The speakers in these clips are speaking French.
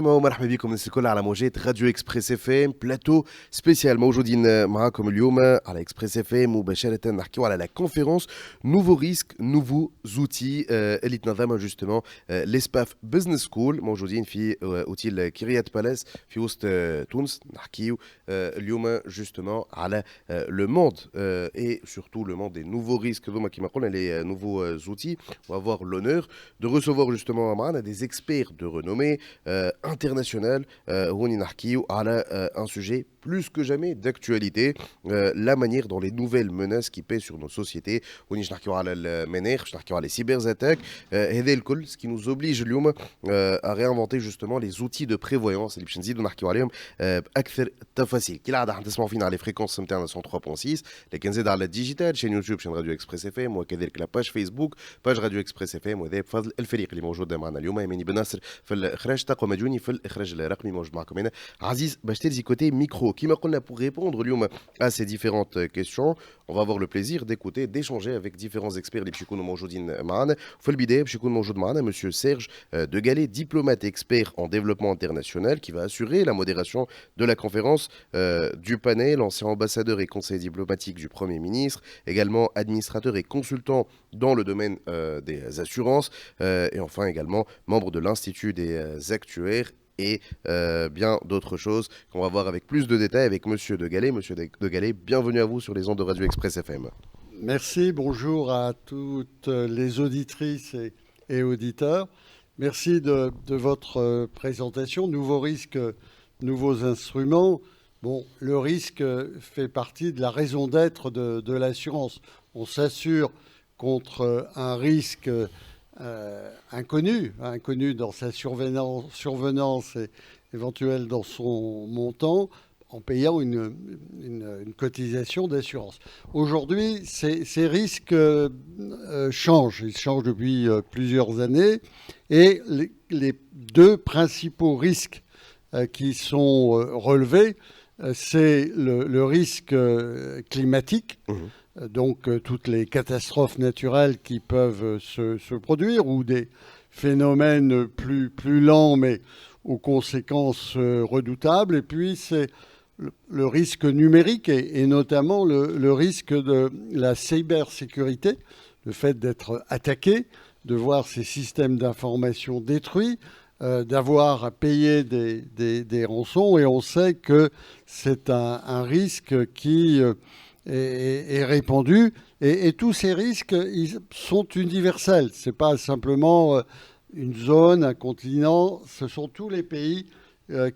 مرحبا بكم الناس الكل على موجات راديو اكسبريس اف ام بلاتو سبيسيال موجودين معاكم اليوم على اكسبريس اف ام مباشره نحكيو على لا كونفيرونس نوفو ريسك نوفو زوتي اللي تنظمها جوستومون ليسباف بزنس سكول موجودين في اوتيل كريات بالاس في وسط تونس نحكيو اليوم جوستومون على لو موند اي سورتو لو موند دي نوفو ريسك هذوما كيما قلنا لي نوفو زوتي وافوار لونور de recevoir justement معنا des experts de renommée international هوني نحكيو على un sujet plus que jamais d'actualité la manière dont les nouvelles menaces qui pèsent sur nos sociétés هوني باش نحكيو على المناخ باش نحكيو على les cyberattaques هذا الكل ce qui nous oblige اليوم à réinventer justement les outils de prévoyance اللي باش نزيدو نحكيو عليهم باكثر التفاصيل كالعاده راح تسمعوا فينا على les fréquences نتاعنا 103.6 لكن زيد على الديجيتال شين يوتيوب شين راديو اكسبريس اف ام وكذلك لا باج فيسبوك باج راديو اكسبريس اف ام وهذا بفضل الفريق اللي موجود معنا اليوم يماني بناصر في الاخراج تقوى مديوني في الاخراج الرقمي موجود معكم هنا عزيز باشترزي كوتي ميكرو كيما قلنا pour répondre اليوم à ces différentes questions on va avoir le plaisir d'écouter d'échanger avec différents experts اللي باش يكونوا موجودين معنا في البدايه باش يكون موجود معنا monsieur Serge de Gallet diplomate expert en développement international qui va assurer la modération de la conférence du panel ancien ambassadeur et conseiller diplomatique du Premier ministre également administrateur et consultant dans le domaine des assurances et enfin également membre de l'Institut des actuaires et bien d'autres choses qu'on va voir avec plus de détails avec Monsieur de Gallet. Monsieur de Gallet, bienvenue à vous sur les ondes de Radio Express FM. Merci, bonjour à toutes les auditrices et auditeurs. Merci de votre présentation. Nouveaux risques, nouveaux instruments. Bon, le risque fait partie de la raison d'être de l'assurance. On s'assure contre un risque inconnu dans sa survenance et éventuelle dans son montant, en payant une cotisation d'assurance. Aujourd'hui, ces risques changent. Ils changent depuis plusieurs années. Et les deux principaux risques qui sont relevés, c'est le risque climatique. Donc toutes les catastrophes naturelles qui peuvent se produire ou des phénomènes plus lents mais aux conséquences redoutables. Et puis c'est le risque numérique et notamment le risque de la cybersécurité, le fait d'être attaqué, de voir ces systèmes d'information détruits, d'avoir à payer des rançons. Et on sait que c'est un risque qui est répandu et tous ces risques ils sont universels. C'est pas simplement une zone, un continent, ce sont tous les pays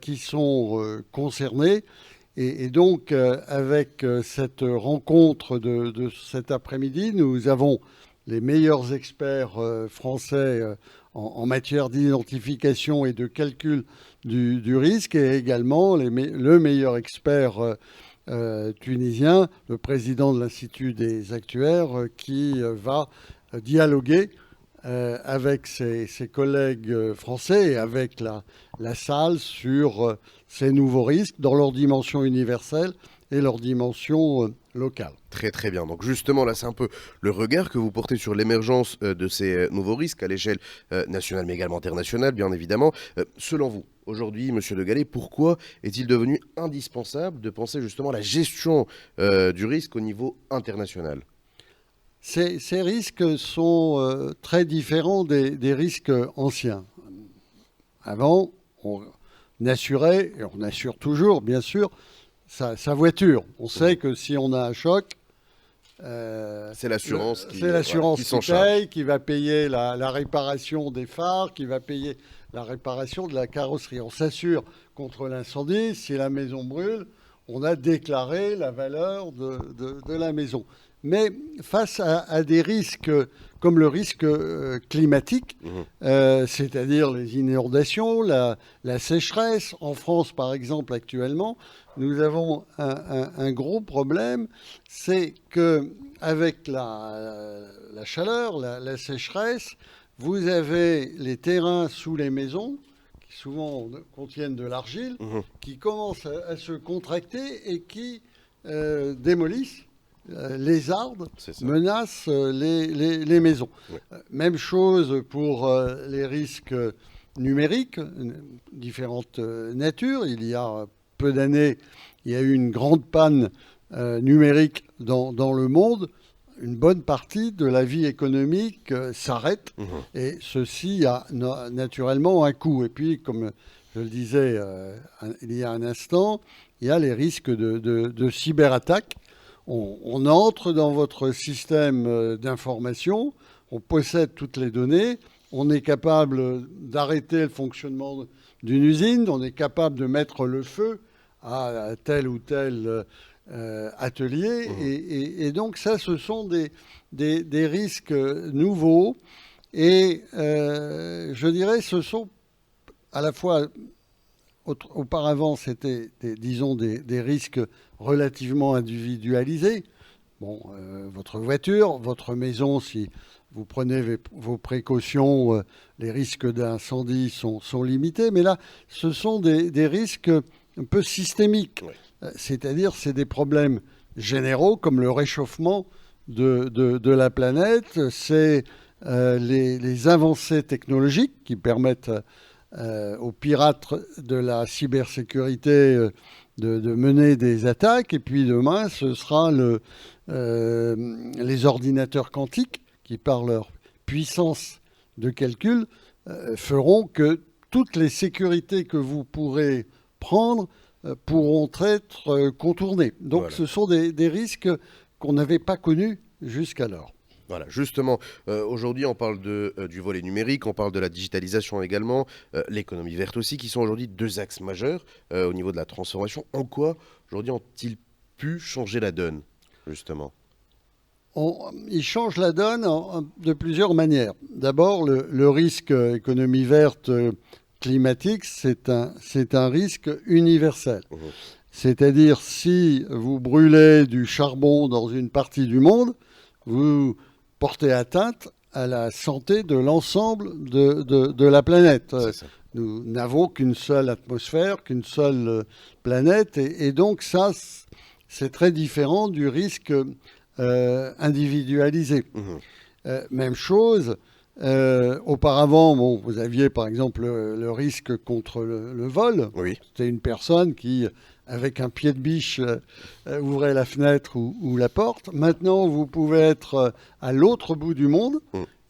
qui sont concernés et donc avec cette rencontre de cet après-midi, nous avons les meilleurs experts français en matière d'identification et de calcul du risque et également le meilleur expert tunisien, le président de l'Institut des actuaires, qui va dialoguer avec ses collègues français et avec la salle sur ces nouveaux risques dans leur dimension universelle et leur dimension locale. Très très bien. Donc justement là c'est un peu le regard que vous portez sur l'émergence de ces nouveaux risques à l'échelle nationale mais également internationale bien évidemment. Selon vous, aujourd'hui, Monsieur de Gallet, pourquoi est-il devenu indispensable de penser justement à la gestion du risque au niveau international ? Ces risques sont très différents des risques anciens. Avant, on assurait, et on assure toujours bien sûr, sa voiture. On sait que si on a un choc, c'est l'assurance qui paye, qui va payer la réparation des phares, qui va payer la réparation de la carrosserie. On s'assure contre l'incendie. Si la maison brûle, on a déclaré la valeur de la maison. Mais face à des risques comme le risque climatique, c'est-à-dire les inondations, la sécheresse, en France par exemple actuellement, nous avons un gros problème, c'est qu'avec la chaleur, la sécheresse, vous avez les terrains sous les maisons, qui souvent contiennent de l'argile, qui commencent à se contracter et qui démolissent les arbres, menacent les maisons. Ouais. Même chose pour les risques numériques, différentes natures. Il y a peu d'années, il y a eu une grande panne numérique dans le monde. Une bonne partie de la vie économique s'arrête et ceci a naturellement un coût. Et puis, comme je le disais il y a un instant, il y a les risques de cyberattaque. On entre dans votre système d'information, on possède toutes les données, on est capable d'arrêter le fonctionnement d'une usine, on est capable de mettre le feu à tel ou tel atelier. Et donc ça, ce sont des risques nouveaux. Et je dirais, ce sont à la fois, auparavant, c'était, disons, des risques relativement individualisés. Bon, votre voiture, votre maison, si vous prenez vos précautions, les risques d'incendie sont limités. Mais là, ce sont des risques un peu systémiques. Ouais. C'est-à-dire, c'est des problèmes généraux comme le réchauffement de la planète. C'est les avancées technologiques qui permettent aux pirates de la cybersécurité de mener des attaques. Et puis demain, ce sera les ordinateurs quantiques qui, par leur puissance de calcul, feront que toutes les sécurités que vous pourrez prendre pourront être contournées. Donc voilà. Ce sont des risques qu'on n'avait pas connus jusqu'alors. Voilà, justement, aujourd'hui on parle du volet numérique, on parle de la digitalisation également, l'économie verte aussi, qui sont aujourd'hui deux axes majeurs au niveau de la transformation. En quoi aujourd'hui ont-ils pu changer la donne, justement ? Ils changent la donne de plusieurs manières. D'abord, le risque économie verte climatique, c'est un risque universel. C'est-à-dire, si vous brûlez du charbon dans une partie du monde, vous porter atteinte à la santé de l'ensemble de la planète. Nous n'avons qu'une seule atmosphère, qu'une seule planète, et donc ça, c'est très différent du risque individualisé. Même chose, auparavant, vous aviez par exemple le risque contre le vol. Oui. C'était une personne qui, avec un pied de biche, ouvrait la fenêtre ou la porte. Maintenant, vous pouvez être à l'autre bout du monde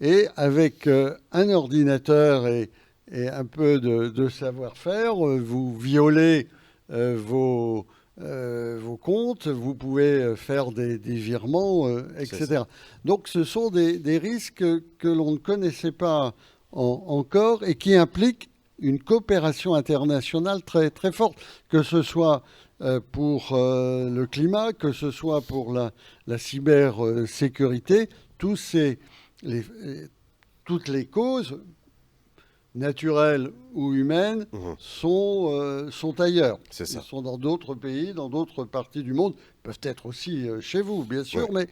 et avec un ordinateur et un peu de savoir-faire, vous violez vos comptes, vous pouvez faire des virements, etc. Donc, ce sont des risques que l'on ne connaissait pas encore et qui impliquent une coopération internationale très, très forte, que ce soit pour le climat, que ce soit pour la cybersécurité. Toutes les causes, naturelles ou humaines, sont ailleurs. Elles sont dans d'autres pays, dans d'autres parties du monde, peuvent être aussi chez vous, bien sûr, mais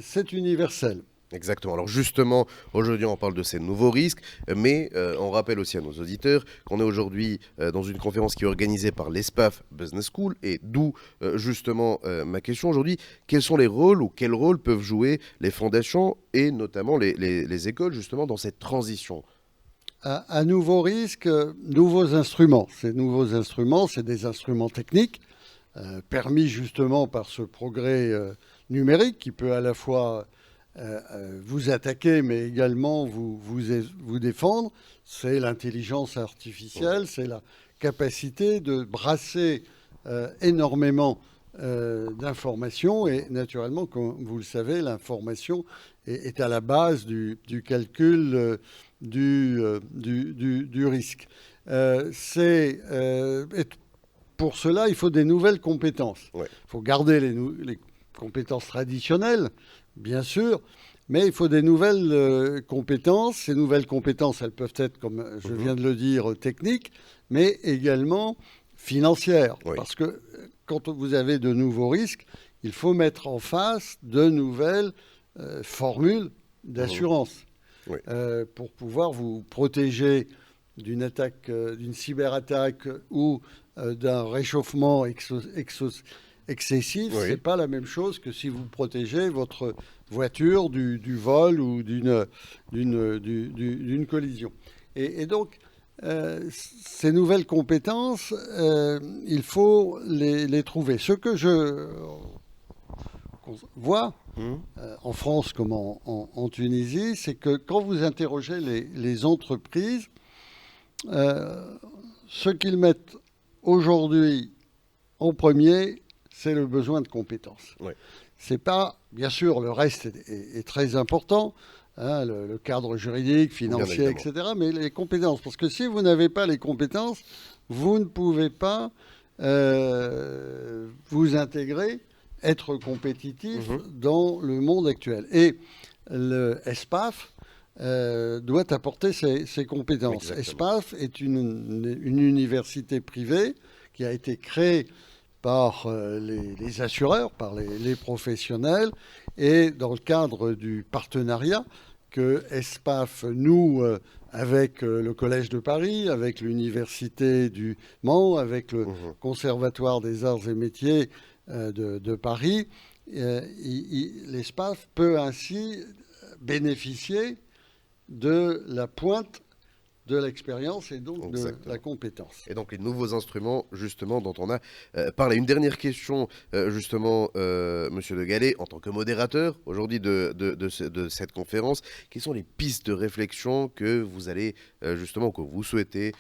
c'est universel. Exactement. Alors justement, aujourd'hui, on parle de ces nouveaux risques, mais on rappelle aussi à nos auditeurs qu'on est aujourd'hui dans une conférence qui est organisée par l'ESPAF Business School, et d'où justement ma question aujourd'hui. Quels sont les rôles ou quel rôle peuvent jouer les fondations et notamment les écoles justement dans cette transition ? À nouveaux risques, nouveaux instruments. Ces nouveaux instruments, c'est des instruments techniques permis justement par ce progrès numérique qui peut à la fois vous attaquer, mais également vous défendre. C'est l'intelligence artificielle, c'est la capacité de brasser énormément d'informations. Et naturellement, comme vous le savez, l'information est à la base du calcul du risque. Pour cela, il faut des nouvelles compétences. Il faut garder les compétences traditionnelles, bien sûr, mais il faut des nouvelles compétences. Ces nouvelles compétences, elles peuvent être, comme je viens de le dire, techniques, mais également financières. Parce que quand vous avez de nouveaux risques, il faut mettre en face de nouvelles formules d'assurance pour pouvoir vous protéger d'une attaque, d'une cyberattaque ou d'un réchauffement excessif. C'est pas la même chose que si vous protégez votre voiture du vol ou d'une collision. Et donc, ces nouvelles compétences, il faut les trouver. Ce que je vois en France comme en Tunisie, c'est que quand vous interrogez les entreprises, ce qu'ils mettent aujourd'hui en premier, c'est le besoin de compétences. Oui. C'est pas, bien sûr, le reste est très important, hein, le cadre juridique, financier, etc. Mais les compétences, parce que si vous n'avez pas les compétences, vous ne pouvez pas vous intégrer, être compétitif dans le monde actuel. Et le SPAF doit apporter ces compétences. Exactement. SPAF est une université privée qui a été créée par les assureurs, par les professionnels, et dans le cadre du partenariat que SPAF noue avec le Collège de Paris, avec l'Université du Mans, avec le Conservatoire des Arts et Métiers de Paris, l'ESPAF peut ainsi bénéficier de la pointe de l'expérience et donc de la compétence. Et donc les nouveaux instruments, justement, dont on a parlé. Une dernière question, justement, Monsieur De Gallet, en tant que modérateur, aujourd'hui de cette conférence, quelles sont les pistes de réflexion que vous allez, justement, que vous souhaitez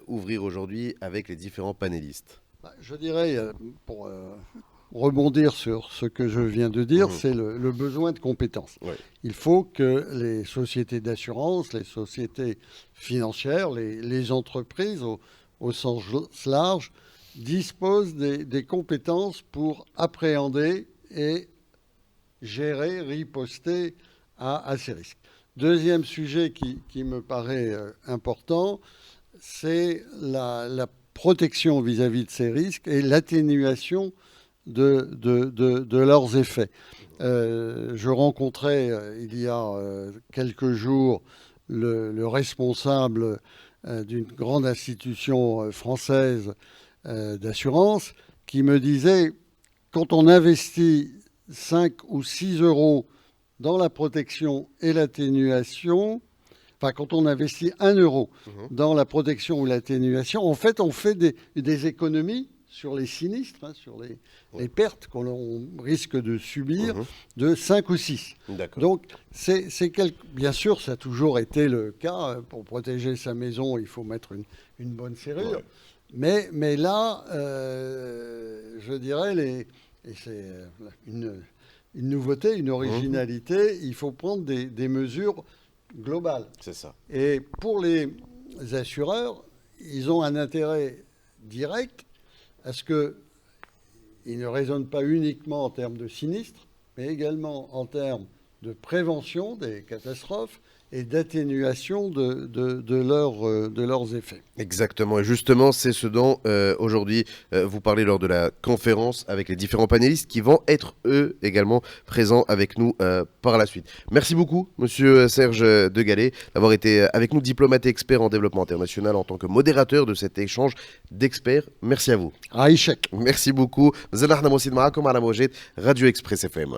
ouvrir aujourd'hui avec les différents panélistes? Je dirais, pour rebondir sur ce que je viens de dire, c'est le besoin de compétences. Ouais. Il faut que les sociétés d'assurance, les sociétés financières, les entreprises au sens large, disposent des compétences pour appréhender et gérer, riposter à ces risques. Deuxième sujet qui me paraît important, c'est la protection vis-à-vis de ces risques et l'atténuation de leurs effets. Je rencontrais il y a quelques jours le responsable d'une grande institution française d'assurance qui me disait, quand on investit 5 ou 6 euros dans la protection et l'atténuation, enfin quand on investit 1 euro dans la protection ou l'atténuation, en fait on fait des économies sur les sinistres, hein, sur les pertes qu'on risque de subir, de 5 ou 6. Donc, bien sûr, ça a toujours été le cas. Pour protéger sa maison, il faut mettre une bonne serrure. Ouais. Mais là, je dirais, et c'est une nouveauté, une originalité, il faut prendre des mesures globales. C'est ça. Et pour les assureurs, ils ont un intérêt direct à ce qu'ils ne raisonnent pas uniquement en termes de sinistres, mais également en termes de prévention des catastrophes et d'atténuation de leurs effets. Exactement, et justement, c'est ce dont aujourd'hui vous parlez lors de la conférence avec les différents panélistes qui vont être, eux, également présents avec nous par la suite. Merci beaucoup, Monsieur Serge De Gallet, d'avoir été avec nous, diplomate et expert en développement international en tant que modérateur de cet échange d'experts. Merci à vous. Aïchek. Merci beaucoup. Radio Express FM.